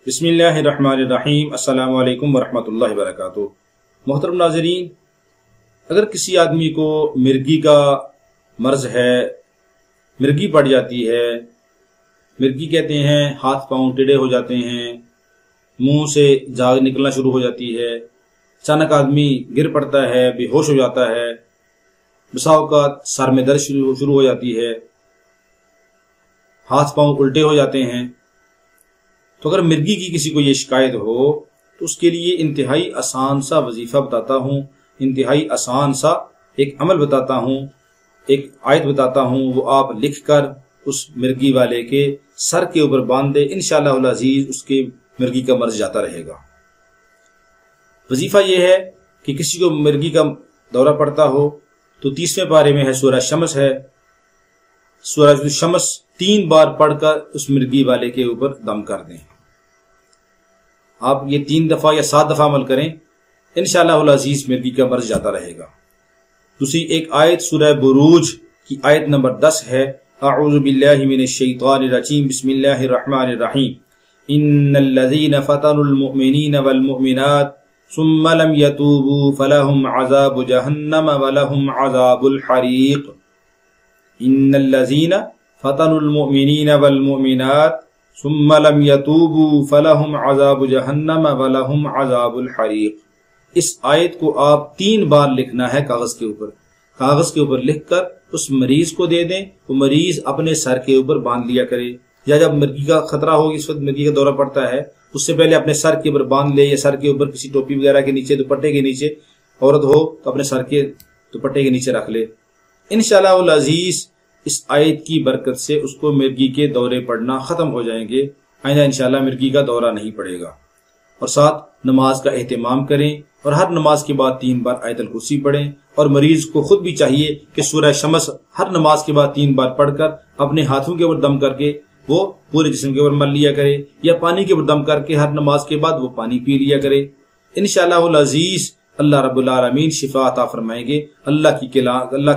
بسم اللہ الرحمن الرحیم۔ السلام علیکم ورحمۃ اللہ وبرکاتہ۔ محترم ناظرین، اگر کسی آدمی کو مرگی کا مرض ہے، مرگی پڑ جاتی ہے، مرگی کہتے ہیں ہاتھ پاؤں ٹیڑھے ہو جاتے ہیں، منہ سے جاگ نکلنا شروع ہو جاتی ہے، اچانک آدمی گر پڑتا ہے، بے ہوش ہو جاتا ہے، بسا اوقات سر میں درد شروع ہو جاتی ہے، ہاتھ پاؤں الٹے ہو جاتے ہیں، تو اگر مرگی کی کسی کو یہ شکایت ہو تو اس کے لیے انتہائی آسان سا وظیفہ بتاتا ہوں، انتہائی آسان سا ایک عمل بتاتا ہوں، ایک آیت بتاتا ہوں، وہ آپ لکھ کر اس مرگی والے کے سر کے اوپر باندھ دے، انشاءاللہ العزیز اس کے مرگی کا مرض جاتا رہے گا۔ وظیفہ یہ ہے کہ کسی کو مرگی کا دورہ پڑتا ہو تو 30ویں پارے میں ہے سورہ شمس ہے، سورہ شمس 3 بار پڑھ کر اس مرگی والے کے اوپر دم کر دیں۔ آپ یہ 3 دفعہ یا 7 دفعہ عمل کریں، انشاءاللہ العزیز مرگی کا مرض جاتا رہے گا۔ دوسری ایک آیت سورہ بروج کی آیت نمبر 10 ہے، اعوذ باللہ من الشیطان الرجیم، بسم اللہ الرحمن الرحیم، ان الذین فتنوا المؤمنین والمؤمنات ثم لم يتوبوا فلهم عذاب جہنم ولهم عذاب الحریق۔ ان الذین فتنوا المؤمنین والمؤمنات ثم لم يتوبوا فلهم عذاب جہنم ولهم عذاب الحریق۔ اس آیت کو آپ 3 بار لکھنا ہے کاغذ کے اوپر لکھ کر اس مریض کو دے دیں، وہ مریض اپنے سر کے اوپر باندھ لیا کرے، یا جب مرگی کا خطرہ ہو، اس وقت مرگی کا دورہ پڑتا ہے، اس سے پہلے اپنے سر کے اوپر باندھ لے، یا سر کے اوپر کسی ٹوپی وغیرہ کے نیچے، دوپٹے کے نیچے، عورت ہو تو اپنے سر کے دوپٹے کے نیچے رکھ لے۔ انشاءاللہ العزیز اس آیت کی برکت سے اس کو مرگی کے دورے پڑنا ختم ہو جائیں گے، آئندہ انشاءاللہ مرگی کا دورہ نہیں پڑے گا۔ اور ساتھ نماز کا اہتمام کریں اور ہر نماز کے بعد 3 بار آیت الکرسی پڑھیں، اور مریض کو خود بھی چاہیے کہ سورہ شمس ہر نماز کے بعد 3 بار پڑھ کر اپنے ہاتھوں کے اوپر دم کر کے وہ پورے جسم کے اوپر مل لیا کرے، یا پانی کے اوپر دم کر کے ہر نماز کے بعد وہ پانی پی لیا کرے۔ انشاءاللہ العزیز اللہ رب العالمین شفا عطا فرمائیں گے۔ اللہ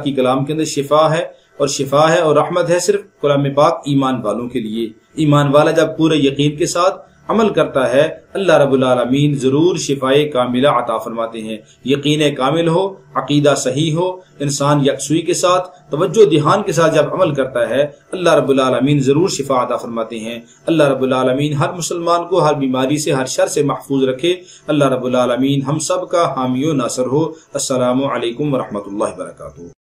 کی کلام کے اندر شفا ہے، اور شفا ہے اور رحمت ہے صرف کلام پاک ایمان والوں کے لیے۔ ایمان والا جب پورے یقین کے ساتھ عمل کرتا ہے، اللہ رب العالمین ضرور شفائے کاملہ عطا فرماتے ہیں۔ یقین کامل ہو، عقیدہ صحیح ہو، انسان یکسوئی کے ساتھ توجہ دھیان کے ساتھ جب عمل کرتا ہے، اللہ رب العالمین ضرور شفا عطا فرماتے ہیں۔ اللہ رب العالمین ہر مسلمان کو ہر بیماری سے، ہر شر سے محفوظ رکھے۔ اللہ رب العالمین ہم سب کا حامی و ناصر ہو۔ السلام علیکم ورحمۃ اللہ وبرکاتہ۔